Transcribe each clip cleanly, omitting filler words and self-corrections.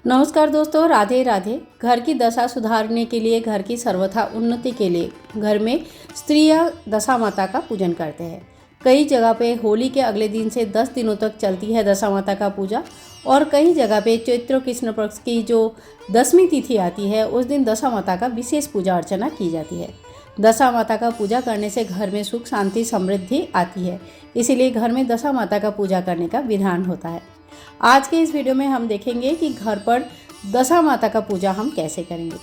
नमस्कार दोस्तों, राधे राधे। घर की दशा सुधारने के लिए, घर की सर्वथा उन्नति के लिए घर में स्त्रियां दशा माता का पूजन करते हैं। कई जगह पे होली के अगले दिन से 10 दिनों तक चलती है दशा माता का पूजा, और कई जगह पे चैत्र कृष्ण पक्ष की जो 10वीं तिथि आती है उस दिन दशा माता का विशेष पूजा अर्चना की जाती है। दशा माता का पूजा करने से घर में सुख शांति समृद्धि आती है, इसीलिए घर में दशा माता का पूजा करने का विधान होता है। आज के इस वीडियो में हम देखेंगे कि घर पर दशा माता का पूजा हम कैसे करेंगे।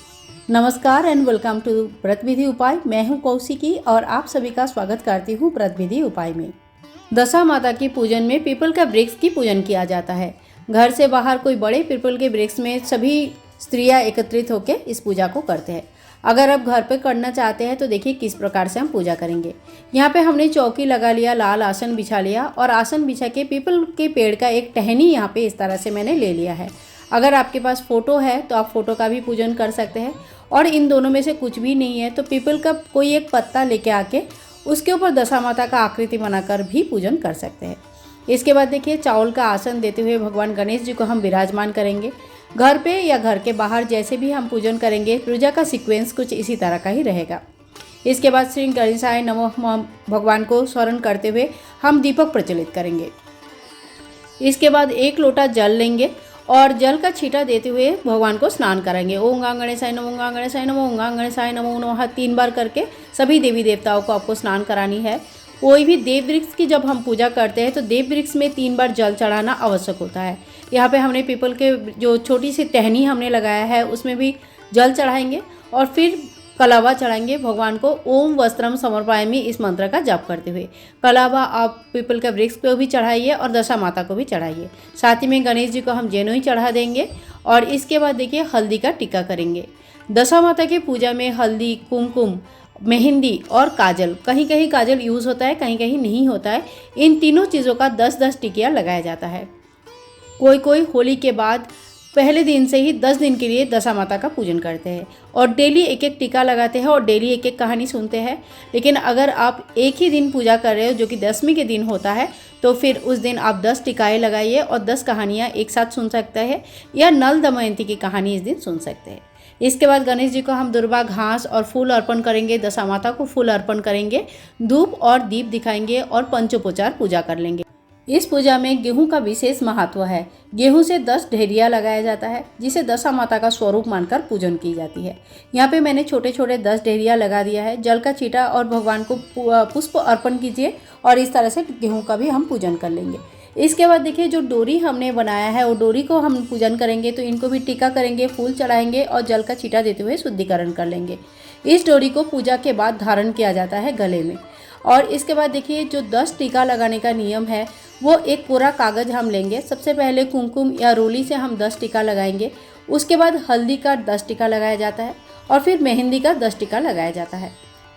नमस्कार एंड वेलकम टू व्रत विधि उपाय। मैं हूं कौशिकी और आप सभी का स्वागत करती हूं व्रत विधि उपाय में। दशा माता की पूजन में पीपल का वृक्ष की पूजन किया जाता है। घर से बाहर कोई बड़े पीपल के वृक्ष में सभी स्त्रियां एकत्रित होकर इस पूजा को करते हैं। अगर आप घर पे करना चाहते हैं तो देखिए किस प्रकार से हम पूजा करेंगे। यहाँ पे हमने चौकी लगा लिया, लाल आसन बिछा लिया और आसन बिछा के पीपल के पेड़ का एक टहनी यहाँ पे इस तरह से मैंने ले लिया है। अगर आपके पास फ़ोटो है तो आप फ़ोटो का भी पूजन कर सकते हैं, और इन दोनों में से कुछ भी नहीं है तो पीपल का कोई एक पत्ता लेके आके उसके ऊपर दशा माता का आकृति बनाकर भी पूजन कर सकते हैं। इसके बाद देखिए चावल का आसन देते हुए भगवान गणेश जी को हम विराजमान करेंगे। घर पे या घर के बाहर जैसे भी हम पूजन करेंगे, पूजा का सीक्वेंस कुछ इसी तरह का ही रहेगा। इसके बाद श्री गणेशाय नमः भगवान को स्मरण करते हुए हम दीपक प्रज्वलित करेंगे। इसके बाद एक लोटा जल लेंगे और जल का छींटा देते हुए भगवान को स्नान कराएंगे। ओम गं गणेशाय नमः, ओम गं गणेशाय नमः, ओम गं गणेशाय नमो नमः 3 बार करके सभी देवी देवताओं को आपको स्नान करानी है। कोई भी देव वृक्ष की जब हम पूजा करते हैं तो देव वृक्ष में 3 बार जल चढ़ाना आवश्यक होता है। यहाँ पे हमने पीपल के जो छोटी सी टहनी हमने लगाया है उसमें भी जल चढ़ाएंगे और फिर कलावा चढ़ाएंगे भगवान को। ओम वस्त्रम समर्पयामि इस मंत्र का जाप करते हुए कलावा आप पीपल के वृक्ष को भी चढ़ाइए और दशा माता को भी चढ़ाइए। साथ ही में गणेश जी को हम जेनोई चढ़ा देंगे। और इसके बाद देखिए हल्दी का टीका करेंगे। दशा माता की पूजा में हल्दी, कुमकुम, मेहंदी और काजल, कहीं कहीं काजल यूज़ होता है, कहीं कहीं नहीं होता है, इन तीनों चीज़ों का 10-10 टिकिया लगाया जाता है। कोई कोई होली के बाद पहले दिन से ही 10 दिन के लिए दशा माता का पूजन करते हैं और डेली एक एक टीका लगाते हैं और डेली एक एक कहानी सुनते हैं। लेकिन अगर आप एक ही दिन पूजा कर रहे हो जो कि 10वीं के दिन होता है तो फिर उस दिन आप 10 टिकाएँ लगाइए और 10 कहानियाँ एक साथ सुन सकते हैं, या नल दमयंती की कहानी इस दिन सुन सकते हैं। इसके बाद गणेश जी को हम दुर्वा घास और फूल अर्पण करेंगे। दशा माता को फूल अर्पण करेंगे, धूप और दीप दिखाएंगे और पंचोपचार पूजा कर लेंगे। इस पूजा में गेहूं का विशेष महत्व है। गेहूं से 10 ढेरिया लगाया जाता है जिसे दशा माता का स्वरूप मानकर पूजन की जाती है। यहाँ पे मैंने छोटे छोटे 10 ढेरिया लगा दिया है। जल का छींटा और भगवान को पुष्प अर्पण कीजिए और इस तरह से गेहूं का भी हम पूजन कर लेंगे। इसके बाद देखिए जो डोरी हमने बनाया है वो डोरी को हम पूजन करेंगे, तो इनको भी टीका करेंगे, फूल चढ़ाएंगे और जल का छींटा देते हुए शुद्धिकरण कर लेंगे। इस डोरी को पूजा के बाद धारण किया जाता है गले में। और इसके बाद देखिए जो 10 टीका लगाने का नियम है वो एक पूरा कागज़ हम लेंगे। सबसे पहले कुमकुम या रोली से हम 10 टीका लगाएंगे, उसके बाद हल्दी का 10 टीका लगाया जाता है और फिर मेहंदी का 10 टीका लगाया जाता है।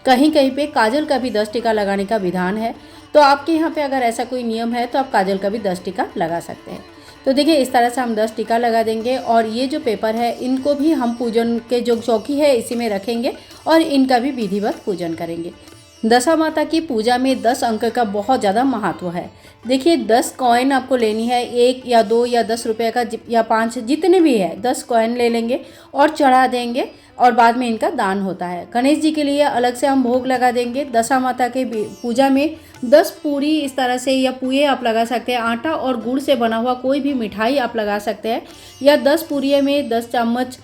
कहीं कहीं पे काजल का भी 10 टीका लगाने का विधान है, तो आपके यहाँ पे अगर ऐसा कोई नियम है तो आप काजल का भी 10 टीका लगा सकते हैं। तो देखिए इस तरह से हम 10 टीका लगा देंगे और ये जो पेपर है इनको भी हम पूजन के जो चौकी है इसी में रखेंगे और इनका भी विधिवत पूजन करेंगे। दशा माता की पूजा में 10 अंक का बहुत ज़्यादा महत्व है। देखिए 10 कॉइन आपको लेनी है, 1 या 2 या 10 रुपये का या 5 जितने भी है 10 कॉइन ले लेंगे और चढ़ा देंगे और बाद में इनका दान होता है। गणेश जी के लिए अलग से हम भोग लगा देंगे। दशा माता के पूजा में 10 पूरी इस तरह से या पुए आप लगा सकते हैं। आटा और गुड़ से बना हुआ कोई भी मिठाई आप लगा सकते हैं, या 10 पूरी में 10 चम्मच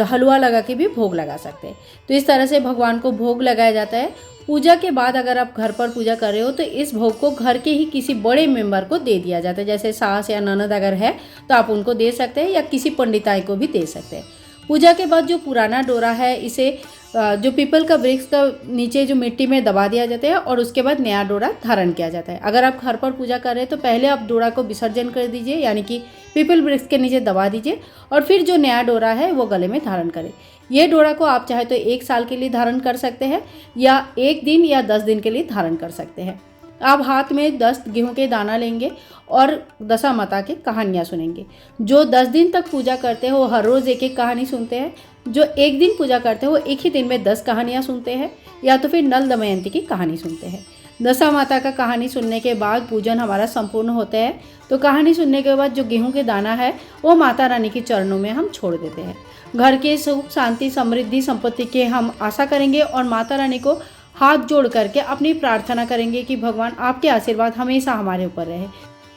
हलवा लगा के भी भोग लगा सकते हैं। तो इस तरह से भगवान को भोग लगाया जाता है। पूजा के बाद अगर आप घर पर पूजा कर रहे हो तो इस भोग को घर के ही किसी बड़े मेंबर को दे दिया जाता है। जैसे सास या ननद अगर है तो आप उनको दे सकते हैं, या किसी पंडिताई को भी दे सकते हैं। पूजा के बाद जो पुराना डोरा है इसे जो पीपल का वृक्ष का नीचे जो मिट्टी में दबा दिया जाता है और उसके बाद नया डोरा धारण किया जाता है। अगर आप घर पर पूजा कर रहे हैं तो पहले आप डोरा को विसर्जन कर दीजिए, यानी कि पीपल वृक्ष के नीचे दबा दीजिए और फिर जो नया डोरा है वो गले में धारण करें। ये डोरा को आप चाहे तो 1 साल के लिए धारण कर सकते हैं, या 1 दिन या 10 दिन के लिए धारण कर सकते हैं। आप हाथ में 10 गेहूं के दाना लेंगे और दशा माता की कहानियाँ सुनेंगे। जो 10 दिन तक पूजा करते हैं वो हर रोज़ एक एक कहानी सुनते हैं। जो 1 दिन पूजा करते हैं वो एक ही दिन में 10 कहानियाँ सुनते हैं, या तो फिर नल दमयंती की कहानी सुनते हैं। दशा माता का कहानी सुनने के बाद पूजन हमारा संपूर्ण होता है। तो कहानी सुनने के बाद जो गेहूं के दाना है वो माता रानी के चरणों में हम छोड़ देते हैं। घर के सुख शांति समृद्धि संपत्ति के हम आशा करेंगे और माता रानी को हाथ जोड़ करके अपनी प्रार्थना करेंगे कि भगवान आपके आशीर्वाद हमेशा हमारे ऊपर रहे।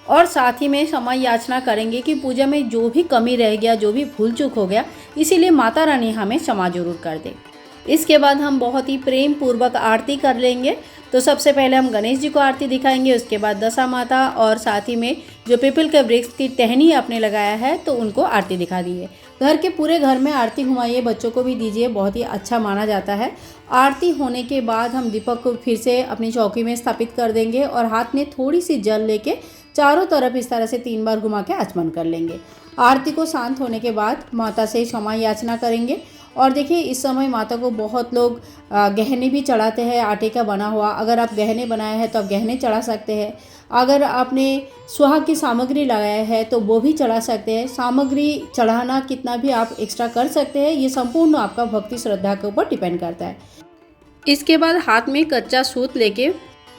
और साथ ही में क्षमा याचना करेंगे कि पूजा में जो भी कमी रह गया, जो भी भूल चूक हो गया, इसीलिए माता रानी हमें क्षमा जरूर कर दे। इसके बाद हम बहुत ही प्रेम पूर्वक आरती कर लेंगे। तो सबसे पहले हम गणेश जी को आरती दिखाएंगे, उसके बाद दशा माता और साथ ही में जो पीपल के वृक्ष की टहनी आपने लगाया है तो उनको आरती दिखा दीजिए। घर के पूरे घर में आरती घुमाइए, बच्चों को भी दीजिए, बहुत ही अच्छा माना जाता है। आरती होने के बाद हम दीपक को फिर से अपनी चौकी में स्थापित कर देंगे और हाथ में थोड़ी सी जल लेके चारों तरफ इस तरह से 3 बार घुमा के आचमन कर लेंगे। आरती को शांत होने के बाद माता से क्षमा याचना करेंगे। और देखिए इस समय माता को बहुत लोग गहने भी चढ़ाते हैं, आटे का बना हुआ। अगर आप गहने बनाए हैं तो आप गहने चढ़ा सकते हैं। अगर आपने सुहाग की सामग्री लगाया है तो वो भी चढ़ा सकते हैं। सामग्री चढ़ाना कितना भी आप एक्स्ट्रा कर सकते हैं, ये संपूर्ण आपका भक्ति श्रद्धा के ऊपर डिपेंड करता है। इसके बाद हाथ में कच्चा सूत लेके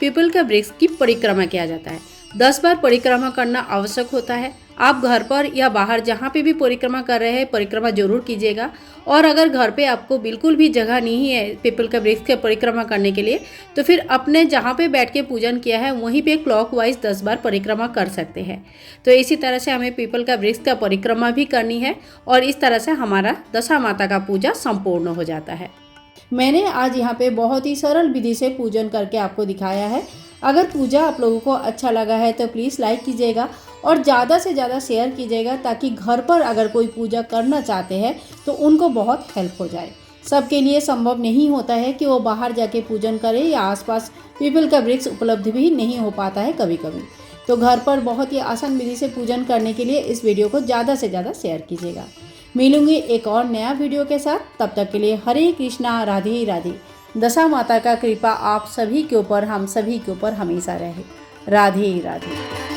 पीपल का वृक्ष की परिक्रमा किया जाता है। 10 बार परिक्रमा करना आवश्यक होता है। आप घर पर या बाहर जहाँ पे भी परिक्रमा कर रहे हैं, परिक्रमा जरूर कीजिएगा। और अगर घर पे आपको बिल्कुल भी जगह नहीं है पीपल का वृक्ष के परिक्रमा करने के लिए, तो फिर अपने जहाँ पे बैठ के पूजन किया है वहीं पे क्लॉकवाइज 10 बार परिक्रमा कर सकते हैं। तो इसी तरह से हमें पीपल का वृक्ष का परिक्रमा भी करनी है और इस तरह से हमारा दशा माता का पूजा संपूर्ण हो जाता है। मैंने आज यहाँ पे बहुत ही सरल विधि से पूजन करके आपको दिखाया है। अगर पूजा आप लोगों को अच्छा लगा है तो प्लीज़ लाइक कीजिएगा और ज़्यादा से ज़्यादा शेयर कीजिएगा, ताकि घर पर अगर कोई पूजा करना चाहते हैं तो उनको बहुत हेल्प हो जाए। सबके लिए संभव नहीं होता है कि वो बाहर जाके पूजन करें या आसपास पीपल का वृक्ष उपलब्ध भी नहीं हो पाता है कभी कभी। तो घर पर बहुत ही आसान विधि से पूजन करने के लिए इस वीडियो को ज़्यादा से ज़्यादा शेयर कीजिएगा। मिलूंगी एक और नया वीडियो के साथ, तब तक के लिए हरे कृष्णा, राधे राधे। दशा माता का कृपा आप सभी के ऊपर, हम सभी के ऊपर हमेशा रहे। राधे राधे।